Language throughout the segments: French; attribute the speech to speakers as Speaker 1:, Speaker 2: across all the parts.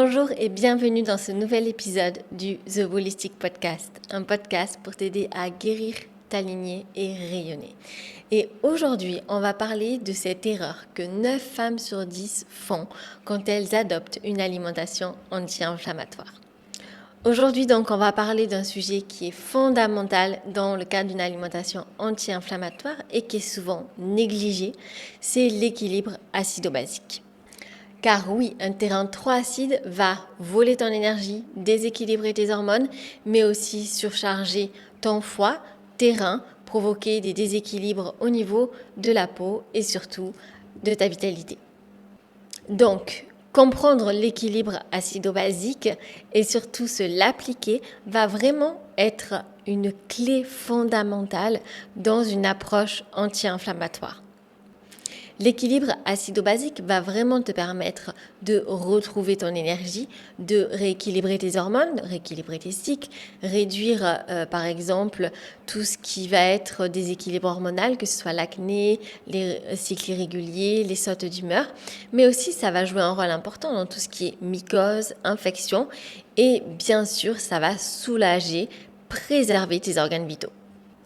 Speaker 1: Bonjour et bienvenue dans ce nouvel épisode du The Holistic Podcast, un podcast pour t'aider à guérir, t'aligner et rayonner. Et aujourd'hui, on va parler de cette erreur que 9 femmes sur 10 font quand elles adoptent une alimentation anti-inflammatoire. Aujourd'hui, donc, on va parler d'un sujet qui est fondamental dans le cadre d'une alimentation anti-inflammatoire et qui est souvent négligé, c'est l'équilibre acido-basique. Car oui, un terrain trop acide va voler ton énergie, déséquilibrer tes hormones, mais aussi surcharger ton foie, tes reins, provoquer des déséquilibres au niveau de la peau et surtout de ta vitalité. Donc, comprendre l'équilibre acido-basique et surtout se l'appliquer va vraiment être une clé fondamentale dans une approche anti-inflammatoire. L'équilibre acido-basique va vraiment te permettre de retrouver ton énergie, de rééquilibrer tes hormones, rééquilibrer tes cycles, réduire par exemple tout ce qui va être déséquilibre hormonal, que ce soit l'acné, les cycles irréguliers, les sautes d'humeur, mais aussi ça va jouer un rôle important dans tout ce qui est mycose, infection et bien sûr ça va soulager, préserver tes organes vitaux.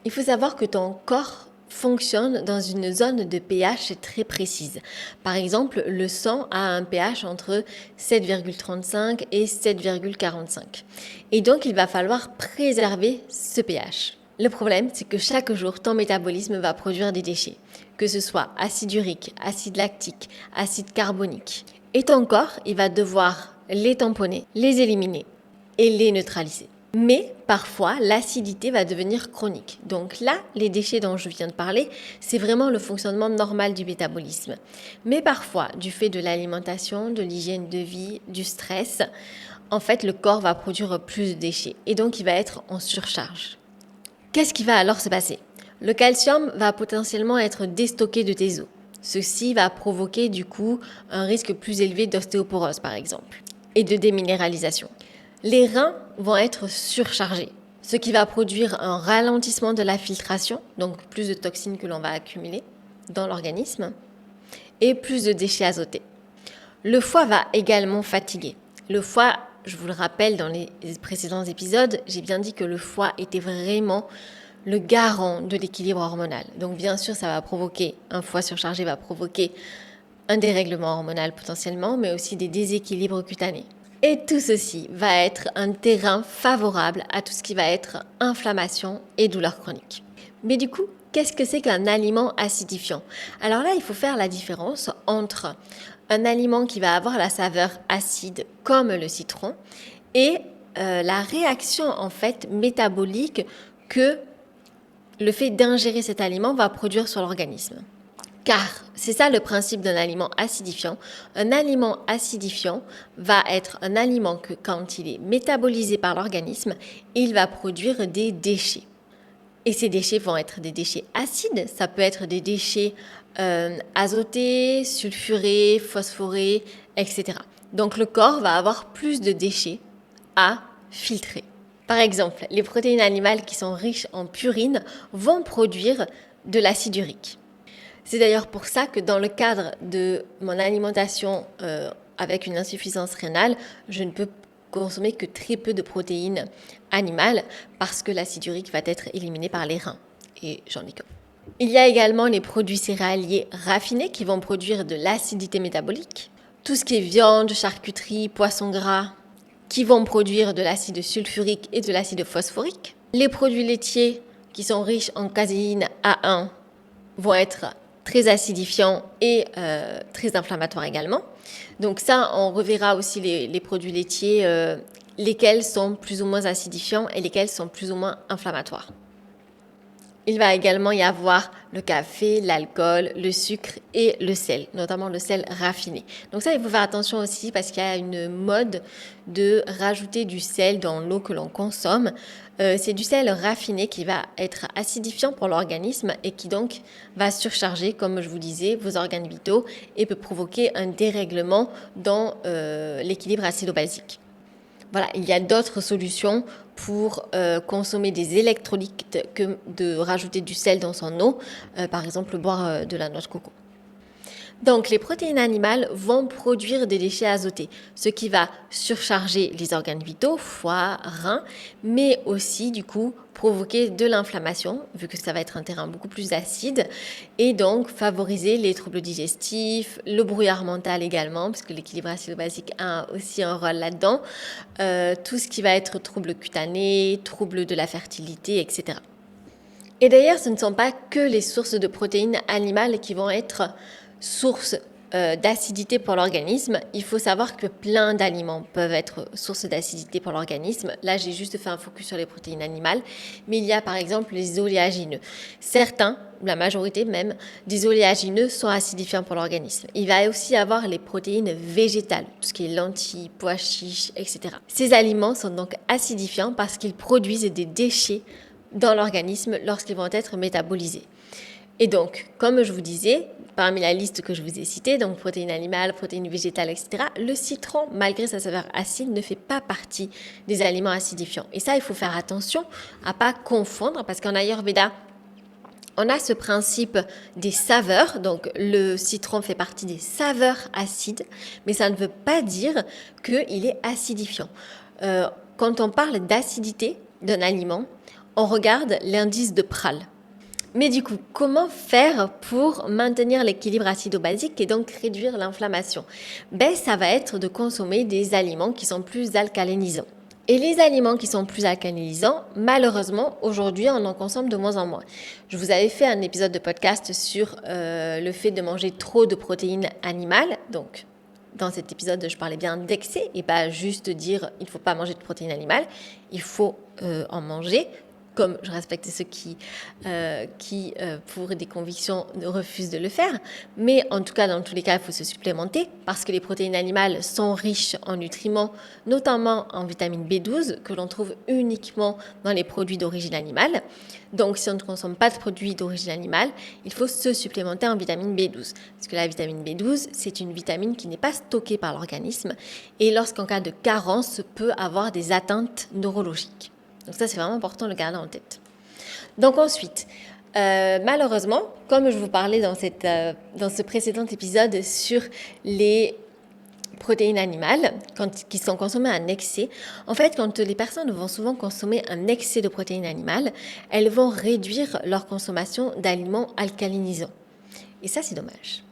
Speaker 1: Il faut savoir que ton corps fonctionne dans une zone de pH très précise. Par exemple, le sang a un pH entre 7,35 et 7,45. Et donc, il va falloir préserver ce pH. Le problème, c'est que chaque jour, ton métabolisme va produire des déchets, que ce soit acide urique, acide lactique, acide carbonique. Et ton corps, il va devoir les tamponner, les éliminer et les neutraliser. Mais parfois, l'acidité va devenir chronique. Donc là, les déchets dont je viens de parler, c'est vraiment le fonctionnement normal du métabolisme. Mais parfois, du fait de l'alimentation, de l'hygiène de vie, du stress, en fait, le corps va produire plus de déchets et donc il va être en surcharge. Qu'est-ce qui va alors se passer ? Le calcium va potentiellement être déstocké de tes os. Ceci va provoquer du coup un risque plus élevé d'ostéoporose par exemple et de déminéralisation. Les reins vont être surchargés, ce qui va produire un ralentissement de la filtration, donc plus de toxines que l'on va accumuler dans l'organisme, et plus de déchets azotés. Le foie va également fatiguer. Le foie, je vous le rappelle dans les précédents épisodes, j'ai bien dit que le foie était vraiment le garant de l'équilibre hormonal. Donc bien sûr, ça va provoquer, un foie surchargé va provoquer un dérèglement hormonal potentiellement, mais aussi des déséquilibres cutanés. Et tout ceci va être un terrain favorable à tout ce qui va être inflammation et douleurs chroniques. Mais du coup, qu'est-ce que c'est qu'un aliment acidifiant ? Alors là, il faut faire la différence entre un aliment qui va avoir la saveur acide comme le citron et la réaction en fait métabolique que le fait d'ingérer cet aliment va produire sur l'organisme. Car c'est ça le principe d'un aliment acidifiant. Un aliment acidifiant va être un aliment que quand il est métabolisé par l'organisme, il va produire des déchets. Et ces déchets vont être des déchets acides, ça peut être des déchets azotés, sulfurés, phosphorés, etc. Donc le corps va avoir plus de déchets à filtrer. Par exemple, les protéines animales qui sont riches en purine vont produire de l'acide urique. C'est d'ailleurs pour ça que dans le cadre de mon alimentation avec une insuffisance rénale, je ne peux consommer que très peu de protéines animales parce que l'acide urique va être éliminé par les reins. Et j'en ai que. Il y a également les produits céréaliers raffinés qui vont produire de l'acidité métabolique. Tout ce qui est viande, charcuterie, poisson gras, qui vont produire de l'acide sulfurique et de l'acide phosphorique. Les produits laitiers qui sont riches en caséine A1 vont être très acidifiants et très inflammatoires également. Donc ça, on reverra aussi les produits laitiers, lesquels sont plus ou moins acidifiants et lesquels sont plus ou moins inflammatoires. Il va également y avoir le café, l'alcool, le sucre et le sel, notamment le sel raffiné. Donc ça, il faut faire attention aussi parce qu'il y a une mode de rajouter du sel dans l'eau que l'on consomme. C'est du sel raffiné qui va être acidifiant pour l'organisme et qui donc va surcharger, comme je vous disais, vos organes vitaux et peut provoquer un dérèglement dans l'équilibre acido-basique. Voilà, il y a d'autres solutions pour consommer des électrolytes que de rajouter du sel dans son eau, par exemple boire de la noix de coco. Donc, les protéines animales vont produire des déchets azotés, ce qui va surcharger les organes vitaux, foie, reins, mais aussi, du coup, provoquer de l'inflammation, vu que ça va être un terrain beaucoup plus acide, et donc favoriser les troubles digestifs, le brouillard mental également, parce que l'équilibre acido-basique a aussi un rôle là-dedans, tout ce qui va être troubles cutanés, troubles de la fertilité, etc. Et d'ailleurs, ce ne sont pas que les sources de protéines animales qui vont être source d'acidité pour l'organisme. Il faut savoir que plein d'aliments peuvent être source d'acidité pour l'organisme. Là, j'ai juste fait un focus sur les protéines animales, mais il y a par exemple les oléagineux. Certains, la majorité même, des oléagineux sont acidifiants pour l'organisme. Il va aussi avoir les protéines végétales, tout ce qui est lentilles, pois chiches, etc. Ces aliments sont donc acidifiants parce qu'ils produisent des déchets dans l'organisme lorsqu'ils vont être métabolisés. Et donc, comme je vous disais, parmi la liste que je vous ai citée, donc protéines animales, protéines végétales, etc., le citron, malgré sa saveur acide, ne fait pas partie des aliments acidifiants. Et ça, il faut faire attention à ne pas confondre, parce qu'en Ayurveda, on a ce principe des saveurs, donc le citron fait partie des saveurs acides, mais ça ne veut pas dire qu'il est acidifiant. Quand on parle d'acidité d'un aliment, on regarde l'indice de Pral. Mais du coup, comment faire pour maintenir l'équilibre acido-basique et donc réduire l'inflammation ? Ça va être de consommer des aliments qui sont plus alcalinisants. Et les aliments qui sont plus alcalinisants, malheureusement, aujourd'hui, on en consomme de moins en moins. Je vous avais fait un épisode de podcast sur le fait de manger trop de protéines animales. Donc, dans cet épisode, je parlais bien d'excès et pas juste dire il ne faut pas manger de protéines animales. Il faut en manger. Comme je respecte ceux qui pour des convictions, refusent de le faire. Mais en tout cas, dans tous les cas, il faut se supplémenter parce que les protéines animales sont riches en nutriments, notamment en vitamine B12, que l'on trouve uniquement dans les produits d'origine animale. Donc, si on ne consomme pas de produits d'origine animale, il faut se supplémenter en vitamine B12. Parce que la vitamine B12, c'est une vitamine qui n'est pas stockée par l'organisme et lorsqu'en cas de carence, peut avoir des atteintes neurologiques. Donc ça, c'est vraiment important de le garder en tête. Donc ensuite, malheureusement, comme je vous parlais dans ce précédent épisode sur les protéines animales qui sont consommées en excès, en fait, quand les personnes vont souvent consommer un excès de protéines animales, elles vont réduire leur consommation d'aliments alcalinisants. Et ça, c'est dommage.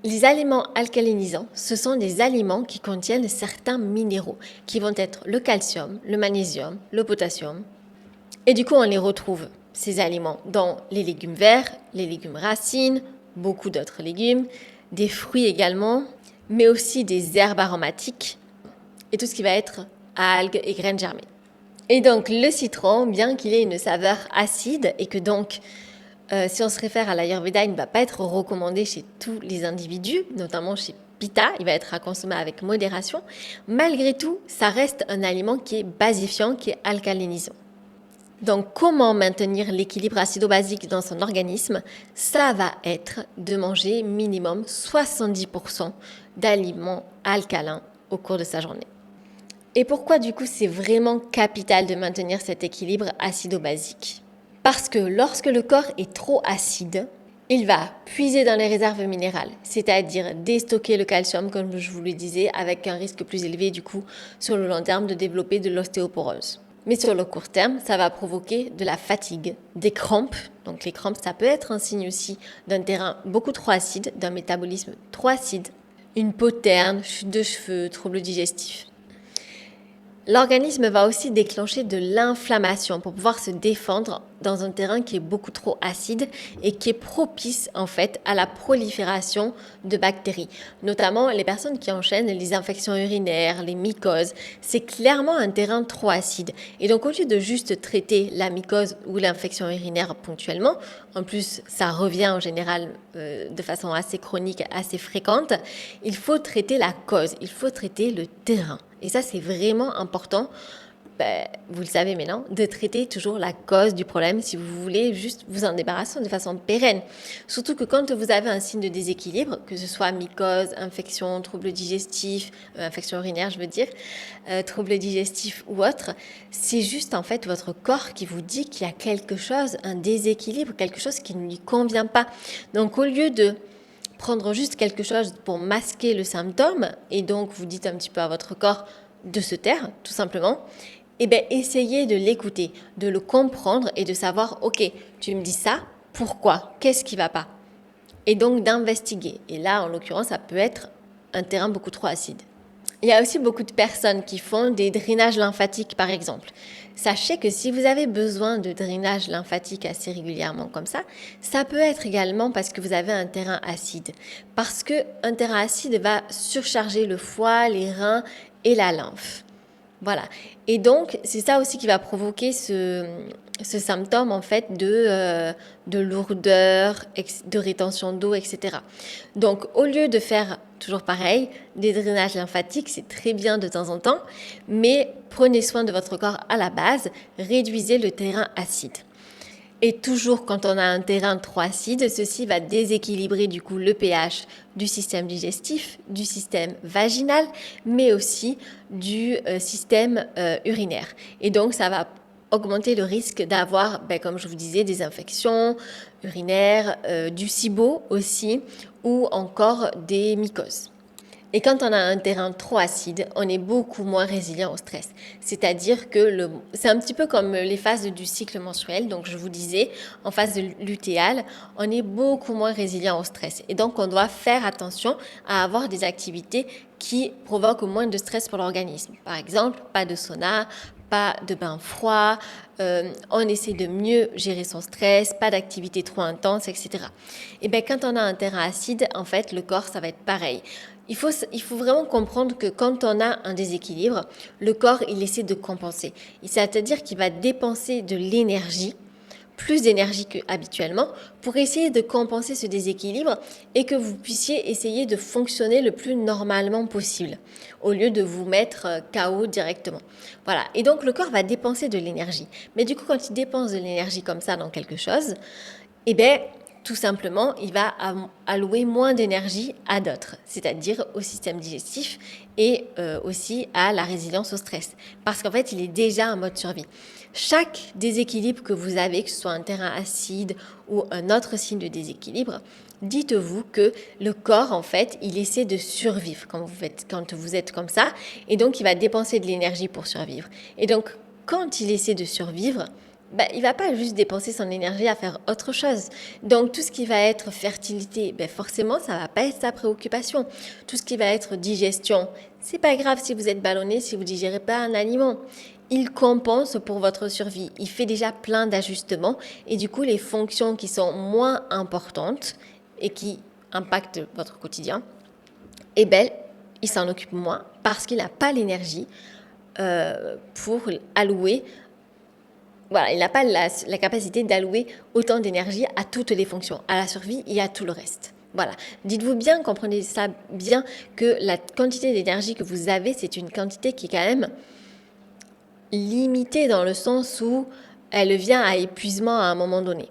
Speaker 1: Les aliments alcalinisants, ce sont des aliments qui contiennent certains minéraux, qui vont être le calcium, le magnésium, le potassium. Et du coup, on les retrouve, ces aliments, dans les légumes verts, les légumes racines, beaucoup d'autres légumes, des fruits également, mais aussi des herbes aromatiques et tout ce qui va être algues et graines germées. Et donc, le citron, bien qu'il ait une saveur acide et que donc si on se réfère à l'Ayurveda, il ne va pas être recommandé chez tous les individus, notamment chez Pitta, il va être à consommer avec modération. Malgré tout, ça reste un aliment qui est basifiant, qui est alcalinisant. Donc, comment maintenir l'équilibre acido-basique dans son organisme ? Ça va être de manger minimum 70% d'aliments alcalins au cours de sa journée. Et pourquoi du coup c'est vraiment capital de maintenir cet équilibre acido-basique ? Parce que lorsque le corps est trop acide, il va puiser dans les réserves minérales, c'est-à-dire déstocker le calcium, comme je vous le disais, avec un risque plus élevé du coup sur le long terme de développer de l'ostéoporose. Mais sur le court terme, ça va provoquer de la fatigue, des crampes. Donc les crampes, ça peut être un signe aussi d'un terrain beaucoup trop acide, d'un métabolisme trop acide, une peau terne, chute de cheveux, troubles digestifs. L'organisme va aussi déclencher de l'inflammation pour pouvoir se défendre dans un terrain qui est beaucoup trop acide et qui est propice en fait à la prolifération de bactéries. Notamment les personnes qui enchaînent les infections urinaires, les mycoses, c'est clairement un terrain trop acide. Et donc au lieu de juste traiter la mycose ou l'infection urinaire ponctuellement, en plus ça revient en général de façon assez chronique, assez fréquente, il faut traiter la cause, il faut traiter le terrain. Et ça, c'est vraiment important, vous le savez maintenant, de traiter toujours la cause du problème si vous voulez juste vous en débarrasser de façon pérenne. Surtout que quand vous avez un signe de déséquilibre, que ce soit mycose, infection, troubles digestifs, infection urinaire, je veux dire, troubles digestifs ou autre, c'est juste en fait votre corps qui vous dit qu'il y a quelque chose, un déséquilibre, quelque chose qui ne lui convient pas. Donc au lieu de prendre juste quelque chose pour masquer le symptôme, et donc vous dites un petit peu à votre corps de se taire, tout simplement, eh bien, essayez de l'écouter, de le comprendre et de savoir, ok, tu me dis ça, pourquoi? Qu'est-ce qui ne va pas? Et donc d'investiguer. Et là, en l'occurrence, ça peut être un terrain beaucoup trop acide. Il y a aussi beaucoup de personnes qui font des drainages lymphatiques, par exemple. Sachez que si vous avez besoin de drainage lymphatique assez régulièrement comme ça peut être également parce que vous avez un terrain acide. Parce qu'un terrain acide va surcharger le foie, les reins et la lymphe. Voilà. Et donc, c'est ça aussi qui va provoquer ce symptôme en fait de lourdeur, de rétention d'eau, etc. Donc, au lieu de faire toujours pareil, des drainages lymphatiques, c'est très bien de temps en temps, mais prenez soin de votre corps à la base, réduisez le terrain acide. Et toujours quand on a un terrain trop acide, ceci va déséquilibrer du coup le pH du système digestif, du système vaginal, mais aussi du système urinaire. Et donc ça va augmenter le risque d'avoir, comme je vous disais, des infections urinaires, du SIBO aussi, ou encore des mycoses. Et quand on a un terrain trop acide, on est beaucoup moins résilient au stress. C'est-à-dire que c'est un petit peu comme les phases du cycle menstruel. Donc je vous disais, en phase de lutéale, on est beaucoup moins résilient au stress. Et donc on doit faire attention à avoir des activités qui provoquent moins de stress pour l'organisme. Par exemple, pas de sauna, pas de bain froid, on essaie de mieux gérer son stress, pas d'activité trop intense, etc. Et bien quand on a un terrain acide, en fait, le corps, ça va être pareil. Il faut vraiment comprendre que quand on a un déséquilibre, le corps, il essaie de compenser. C'est-à-dire qu'il va dépenser de l'énergie, plus d'énergie qu'habituellement, pour essayer de compenser ce déséquilibre et que vous puissiez essayer de fonctionner le plus normalement possible, au lieu de vous mettre KO directement. Voilà. Et donc, le corps va dépenser de l'énergie. Mais du coup, quand il dépense de l'énergie comme ça dans quelque chose, eh bien, tout simplement, il va allouer moins d'énergie à d'autres, c'est-à-dire au système digestif et aussi à la résilience au stress. Parce qu'en fait, il est déjà en mode survie. Chaque déséquilibre que vous avez, que ce soit un terrain acide ou un autre signe de déséquilibre, dites-vous que le corps, en fait, il essaie de survivre quand vous êtes comme ça. Et donc, il va dépenser de l'énergie pour survivre. Et donc, quand il essaie de survivre, il ne va pas juste dépenser son énergie à faire autre chose. Donc, tout ce qui va être fertilité, forcément, ça ne va pas être sa préoccupation. Tout ce qui va être digestion, c'est pas grave si vous êtes ballonné, si vous ne digérez pas un aliment. Il compense pour votre survie. Il fait déjà plein d'ajustements et du coup, les fonctions qui sont moins importantes et qui impactent votre quotidien, il s'en occupe moins parce qu'il n'a pas l'énergie pour allouer. Voilà, il n'a pas la capacité d'allouer autant d'énergie à toutes les fonctions, à la survie et à tout le reste. Voilà, dites-vous bien, comprenez ça bien, que la quantité d'énergie que vous avez, c'est une quantité qui est quand même limitée dans le sens où elle vient à épuisement à un moment donné.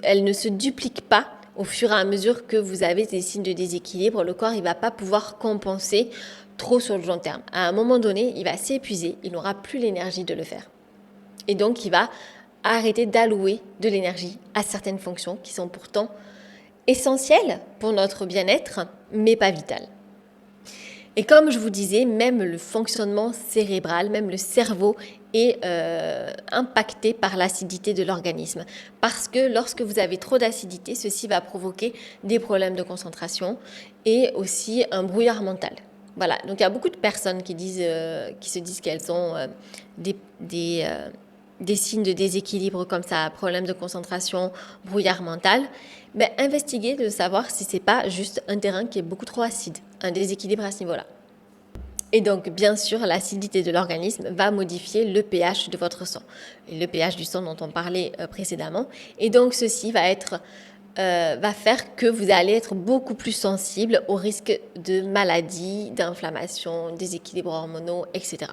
Speaker 1: Elle ne se duplique pas au fur et à mesure que vous avez des signes de déséquilibre. Le corps, il ne va pas pouvoir compenser trop sur le long terme. À un moment donné, il va s'épuiser, il n'aura plus l'énergie de le faire. Et donc, il va arrêter d'allouer de l'énergie à certaines fonctions qui sont pourtant essentielles pour notre bien-être, mais pas vitales. Et comme je vous disais, même le fonctionnement cérébral, même le cerveau est impacté par l'acidité de l'organisme. Parce que lorsque vous avez trop d'acidité, ceci va provoquer des problèmes de concentration et aussi un brouillard mental. Voilà, donc il y a beaucoup de personnes qui se disent qu'elles ont des signes de déséquilibre comme ça, problèmes de concentration, brouillard mental, investiguez de savoir si c'est pas juste un terrain qui est beaucoup trop acide, un déséquilibre à ce niveau-là. Et donc, bien sûr, l'acidité de l'organisme va modifier le pH de votre sang, et le pH du sang dont on parlait précédemment. Et donc, ceci va faire que vous allez être beaucoup plus sensible au risque de maladies, d'inflammation, déséquilibres hormonaux, etc.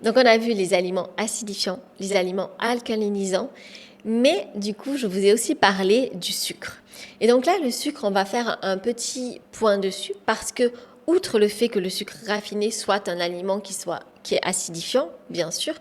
Speaker 1: Donc, on a vu les aliments acidifiants, les aliments alcalinisants, mais du coup, je vous ai aussi parlé du sucre. Et donc là, le sucre, on va faire un petit point dessus parce que, outre le fait que le sucre raffiné soit un aliment qui est acidifiant, bien sûr,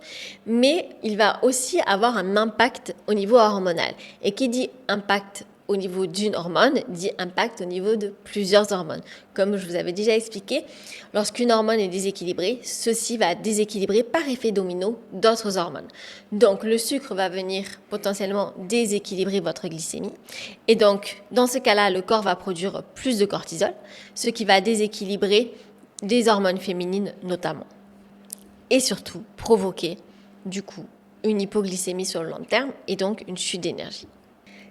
Speaker 1: mais il va aussi avoir un impact au niveau hormonal. Et qui dit impact au niveau d'une hormone dit impact au niveau de plusieurs hormones. Comme je vous avais déjà expliqué, lorsqu'une hormone est déséquilibrée, ceci va déséquilibrer par effet domino d'autres hormones. Donc le sucre va venir potentiellement déséquilibrer votre glycémie. Et donc dans ce cas-là, le corps va produire plus de cortisol, ce qui va déséquilibrer des hormones féminines notamment. Et surtout provoquer du coup une hypoglycémie sur le long terme et donc une chute d'énergie.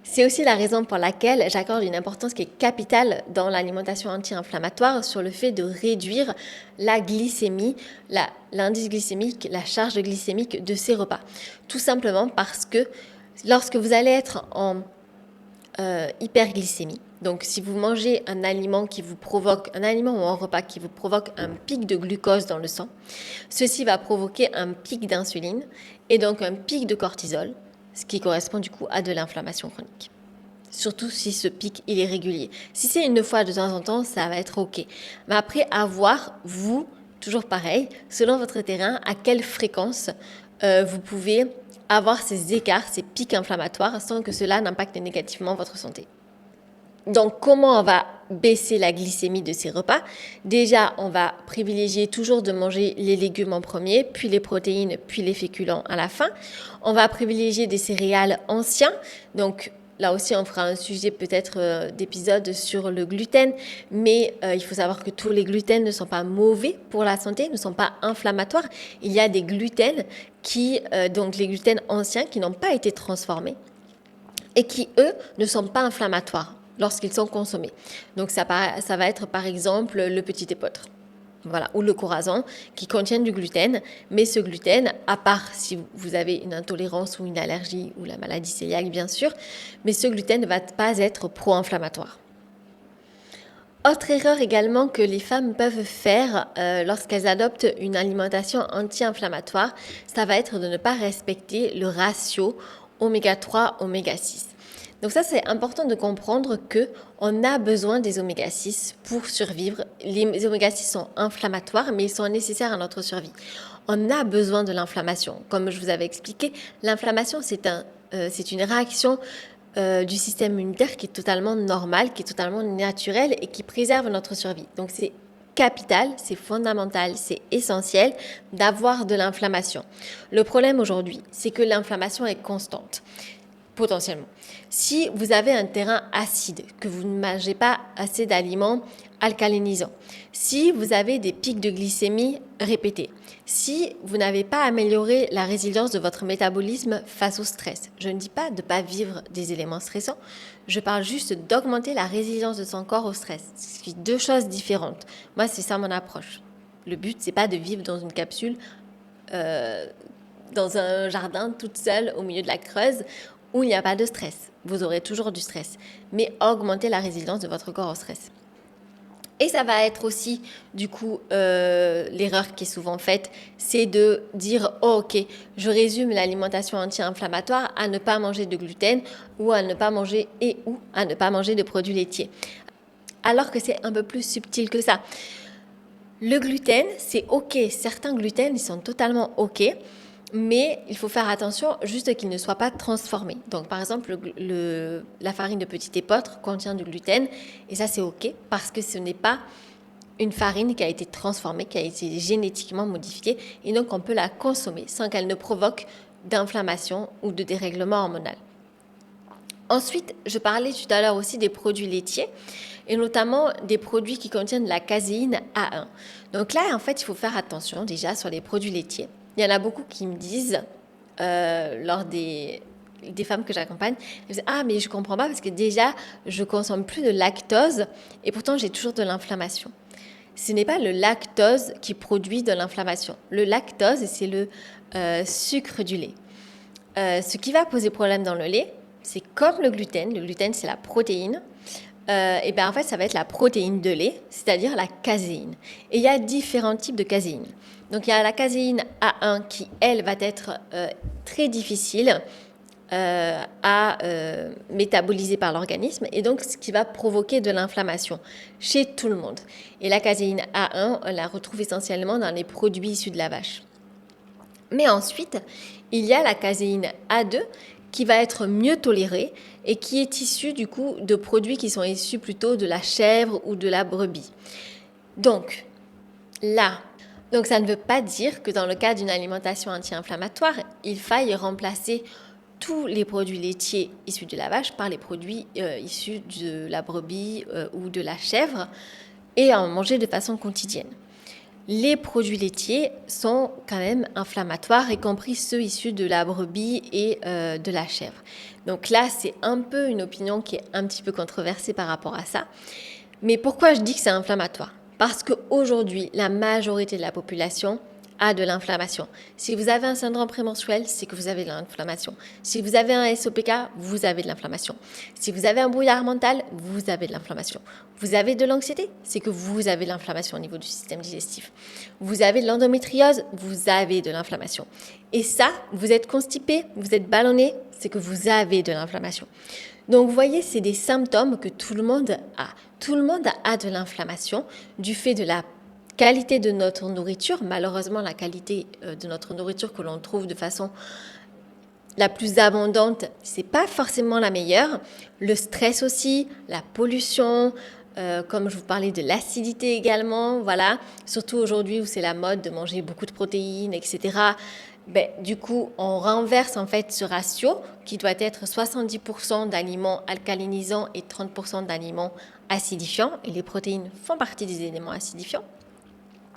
Speaker 1: C'est aussi la raison pour laquelle j'accorde une importance qui est capitale dans l'alimentation anti-inflammatoire sur le fait de réduire la glycémie, l'indice glycémique, la charge glycémique de ces repas. Tout simplement parce que lorsque vous allez être en hyperglycémie, donc si vous mangez un aliment ou un repas qui vous provoque un pic de glucose dans le sang, ceci va provoquer un pic d'insuline et donc un pic de cortisol, ce qui correspond du coup à de l'inflammation chronique. Surtout si ce pic il est régulier. Si c'est une fois de temps en temps, ça va être ok. Mais après, à voir, vous, toujours pareil, selon votre terrain, à quelle fréquence vous pouvez avoir ces écarts, ces pics inflammatoires sans que cela n'impacte négativement votre santé. Donc, comment on va baisser la glycémie de ces repas? Déjà, on va privilégier toujours de manger les légumes en premier, puis les protéines, puis les féculents à la fin. On va privilégier des céréales anciens. Donc, là aussi, on fera un sujet peut-être d'épisode sur le gluten, mais il faut savoir que tous les gluten ne sont pas mauvais pour la santé, ne sont pas inflammatoires. Il y a des gluten donc les gluten anciens qui n'ont pas été transformés et qui, eux, ne sont pas inflammatoires lorsqu'ils sont consommés. Donc ça va être par exemple le petit épeautre, voilà, ou le corazon qui contiennent du gluten, mais ce gluten, à part si vous avez une intolérance ou une allergie ou la maladie cœliaque bien sûr, mais ce gluten ne va pas être pro-inflammatoire. Autre erreur également que les femmes peuvent faire lorsqu'elles adoptent une alimentation anti-inflammatoire, ça va être de ne pas respecter le ratio oméga 3, oméga 6. Donc ça, c'est important de comprendre qu'on a besoin des oméga 6 pour survivre. Les oméga 6 sont inflammatoires, mais ils sont nécessaires à notre survie. On a besoin de l'inflammation. Comme je vous avais expliqué, l'inflammation, c'est une réaction du système immunitaire qui est totalement normale, qui est totalement naturelle et qui préserve notre survie. Donc c'est capital, c'est fondamental, c'est essentiel d'avoir de l'inflammation. Le problème aujourd'hui, c'est que l'inflammation est constante. Potentiellement. Si vous avez un terrain acide, que vous ne mangez pas assez d'aliments alcalinisants, si vous avez des pics de glycémie répétés, si vous n'avez pas amélioré la résilience de votre métabolisme face au stress, je ne dis pas de ne pas vivre des éléments stressants, je parle juste d'augmenter la résilience de son corps au stress. C'est deux choses différentes. Moi, c'est ça mon approche. Le but, c'est pas de vivre dans une capsule, dans un jardin toute seule au milieu de la Creuse, où il n'y a pas de stress. Vous aurez toujours du stress, mais augmentez la résilience de votre corps au stress. Et ça va être aussi, du coup, l'erreur qui est souvent faite, c'est de dire « Oh, ok, je résume l'alimentation anti-inflammatoire à ne pas manger de gluten ou à ne pas manger de produits laitiers. » Alors que c'est un peu plus subtil que ça. Le gluten, c'est ok. Certains gluten, ils sont totalement ok. Mais il faut faire attention juste qu'il ne soit pas transformé. Donc par exemple, la farine de petit épeautre contient du gluten et ça c'est ok parce que ce n'est pas une farine qui a été transformée, qui a été génétiquement modifiée et donc on peut la consommer sans qu'elle ne provoque d'inflammation ou de dérèglement hormonal. Ensuite, je parlais tout à l'heure aussi des produits laitiers et notamment des produits qui contiennent de la caséine A1. Donc là, en fait, il faut faire attention déjà sur les produits laitiers. Il y en a beaucoup qui me disent, lors des femmes que j'accompagne, elles disent « Ah, mais je ne comprends pas parce que déjà, je ne consomme plus de lactose et pourtant, j'ai toujours de l'inflammation. » Ce n'est pas le lactose qui produit de l'inflammation. Le lactose, c'est le sucre du lait. Ce qui va poser problème dans le lait, c'est comme le gluten. Le gluten, c'est la protéine. Et bien en fait, ça va être la protéine de lait, c'est-à-dire la caséine. Et il y a différents types de caséine. Donc il y a la caséine A1 qui, elle, va être très difficile à métaboliser par l'organisme et donc ce qui va provoquer de l'inflammation chez tout le monde. Et la caséine A1, on la retrouve essentiellement dans les produits issus de la vache. Mais ensuite, il y a la caséine A2 qui va être mieux toléré et qui est issu du coup de produits qui sont issus plutôt de la chèvre ou de la brebis. Donc ça ne veut pas dire que dans le cas d'une alimentation anti-inflammatoire, il faille remplacer tous les produits laitiers issus de la vache par les produits issus de la brebis ou de la chèvre et en manger de façon quotidienne. Les produits laitiers sont quand même inflammatoires, y compris ceux issus de la brebis et de la chèvre. Donc là, c'est un peu une opinion qui est un petit peu controversée par rapport à ça. Mais pourquoi je dis que c'est inflammatoire ? Parce qu'aujourd'hui, la majorité de la population a de l'inflammation. Si vous avez un syndrome prémenstruel, c'est que vous avez de l'inflammation. Si vous avez un SOPK, vous avez de l'inflammation. Si vous avez un brouillard mental, vous avez de l'inflammation. Vous avez de l'anxiété, c'est que vous avez de l'inflammation au niveau du système digestif. Vous avez de l'endométriose, vous avez de l'inflammation. Et ça, vous êtes constipé, vous êtes ballonné, c'est que vous avez de l'inflammation. Donc vous voyez, c'est des symptômes que tout le monde a. Tout le monde a de l'inflammation du fait de la qualité de notre nourriture. Malheureusement, la qualité de notre nourriture que l'on trouve de façon la plus abondante, c'est pas forcément la meilleure. Le stress aussi, la pollution, comme je vous parlais de l'acidité également, voilà. Surtout aujourd'hui où c'est la mode de manger beaucoup de protéines, etc. Du coup, on renverse en fait ce ratio qui doit être 70% d'aliments alcalinisants et 30% d'aliments acidifiants. Et les protéines font partie des éléments acidifiants.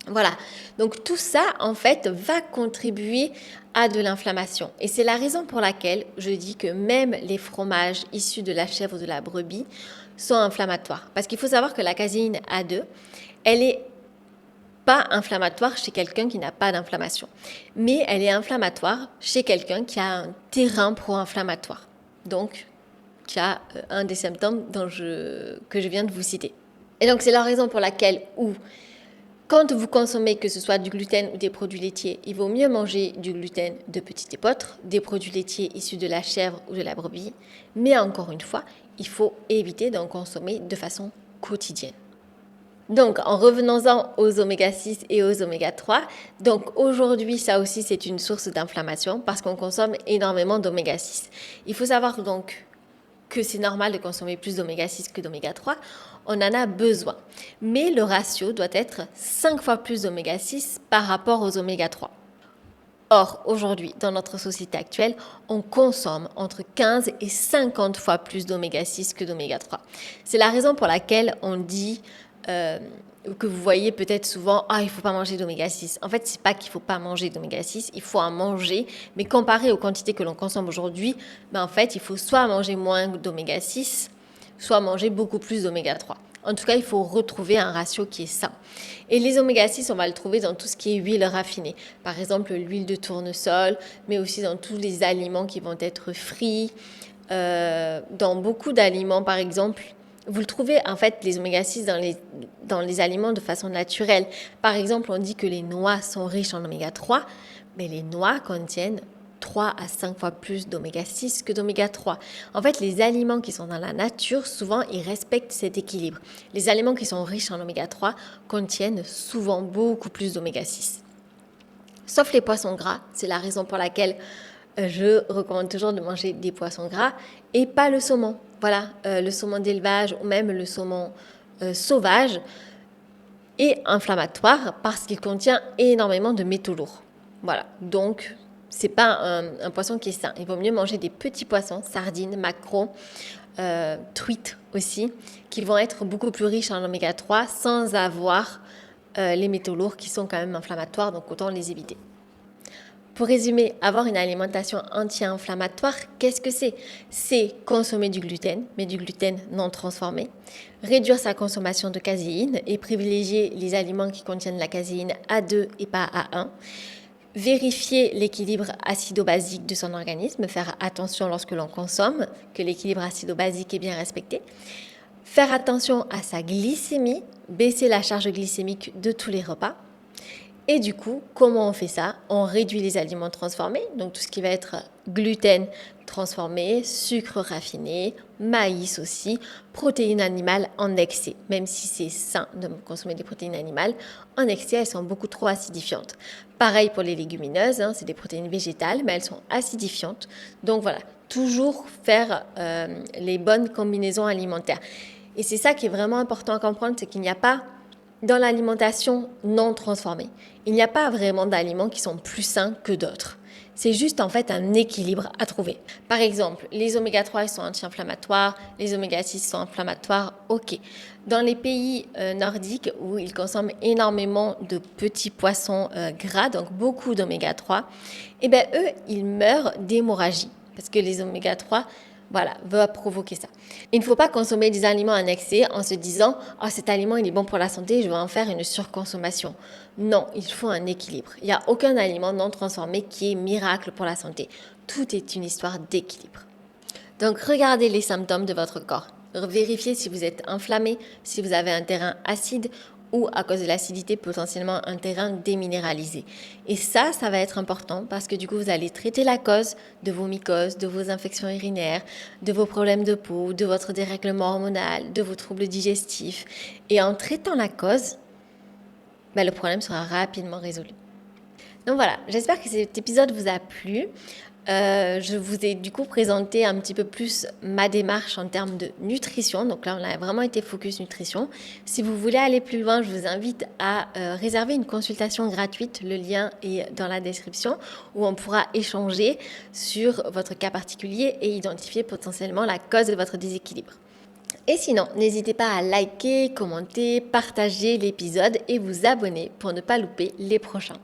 Speaker 1: Voilà, donc tout ça en fait va contribuer à de l'inflammation et c'est la raison pour laquelle je dis que même les fromages issus de la chèvre ou de la brebis sont inflammatoires. Parce qu'il faut savoir que la caséine A2, elle est pas inflammatoire chez quelqu'un qui n'a pas d'inflammation, mais elle est inflammatoire chez quelqu'un qui a un terrain pro-inflammatoire, donc qui a un des symptômes que je viens de vous citer. Et donc c'est la raison pour laquelle quand vous consommez que ce soit du gluten ou des produits laitiers, il vaut mieux manger du gluten de petit épeautre, des produits laitiers issus de la chèvre ou de la brebis. Mais encore une fois, il faut éviter d'en consommer de façon quotidienne. Donc, en revenant aux oméga 6 et aux oméga 3, donc aujourd'hui, ça aussi, c'est une source d'inflammation parce qu'on consomme énormément d'oméga 6. Il faut savoir donc que c'est normal de consommer plus d'oméga 6 que d'oméga 3, on en a besoin. Mais le ratio doit être 5 fois plus d'oméga 6 par rapport aux oméga 3. Or, aujourd'hui, dans notre société actuelle, on consomme entre 15 et 50 fois plus d'oméga 6 que d'oméga 3. C'est la raison pour laquelle on dit que vous voyez peut-être souvent « Ah, il ne faut pas manger d'oméga 6 ». En fait, ce n'est pas qu'il ne faut pas manger d'oméga 6, il faut en manger. Mais comparé aux quantités que l'on consomme aujourd'hui, en fait, il faut soit manger moins d'oméga 6, soit manger beaucoup plus d'oméga 3. En tout cas, il faut retrouver un ratio qui est sain. Et les oméga 6, on va le trouver dans tout ce qui est huile raffinée. Par exemple, l'huile de tournesol, mais aussi dans tous les aliments qui vont être frits. Dans beaucoup d'aliments, par exemple, vous le trouvez, en fait, les oméga 6 dans les aliments de façon naturelle. Par exemple, on dit que les noix sont riches en oméga 3, mais les noix contiennent 3 à 5 fois plus d'oméga 6 que d'oméga 3. En fait, les aliments qui sont dans la nature, souvent, ils respectent cet équilibre. Les aliments qui sont riches en oméga 3 contiennent souvent beaucoup plus d'oméga 6. Sauf les poissons gras, c'est la raison pour laquelle je recommande toujours de manger des poissons gras et pas le saumon. Voilà, le saumon d'élevage ou même le saumon sauvage est inflammatoire parce qu'il contient énormément de métaux lourds. Voilà, donc c'est pas un poisson qui est sain. Il vaut mieux manger des petits poissons, sardines, maquereaux, truites aussi, qui vont être beaucoup plus riches en oméga 3 sans avoir les métaux lourds qui sont quand même inflammatoires, donc autant les éviter. Pour résumer, avoir une alimentation anti-inflammatoire, qu'est-ce que c'est ? C'est consommer du gluten, mais du gluten non transformé, réduire sa consommation de caséine et privilégier les aliments qui contiennent la caséine A2 et pas A1, vérifier l'équilibre acido-basique de son organisme, faire attention lorsque l'on consomme, que l'équilibre acido-basique est bien respecté, faire attention à sa glycémie, baisser la charge glycémique de tous les repas, Et du coup, comment on fait ça? On réduit les aliments transformés, donc tout ce qui va être gluten transformé, sucre raffiné, maïs aussi, protéines animales en excès. Même si c'est sain de consommer des protéines animales, en excès, elles sont beaucoup trop acidifiantes. Pareil pour les légumineuses, c'est des protéines végétales, mais elles sont acidifiantes. Donc voilà, toujours faire les bonnes combinaisons alimentaires. Et c'est ça qui est vraiment important à comprendre, c'est qu'il n'y a pas dans l'alimentation non transformée, il n'y a pas vraiment d'aliments qui sont plus sains que d'autres. C'est juste en fait un équilibre à trouver. Par exemple, les oméga 3 ils sont anti-inflammatoires, les oméga 6 sont inflammatoires, ok. Dans les pays nordiques où ils consomment énormément de petits poissons gras, donc beaucoup d'oméga 3, eh bien eux, ils meurent d'hémorragie parce que les oméga 3 va provoquer ça. Il ne faut pas consommer des aliments en excès en se disant « Oh, cet aliment, il est bon pour la santé, je vais en faire une surconsommation. » Non, il faut un équilibre. Il n'y a aucun aliment non transformé qui est miracle pour la santé. Tout est une histoire d'équilibre. Donc, regardez les symptômes de votre corps. Vérifiez si vous êtes inflammé, si vous avez un terrain acide ou à cause de l'acidité potentiellement un terrain déminéralisé. Et ça va être important parce que du coup vous allez traiter la cause de vos mycoses, de vos infections urinaires, de vos problèmes de peau, de votre dérèglement hormonal, de vos troubles digestifs. Et en traitant la cause, le problème sera rapidement résolu. Donc voilà, j'espère que cet épisode vous a plu. Je vous ai du coup présenté un petit peu plus ma démarche en termes de nutrition. Donc là, on a vraiment été focus nutrition. Si vous voulez aller plus loin, je vous invite à réserver une consultation gratuite. Le lien est dans la description où on pourra échanger sur votre cas particulier et identifier potentiellement la cause de votre déséquilibre. Et sinon, n'hésitez pas à liker, commenter, partager l'épisode et vous abonner pour ne pas louper les prochains.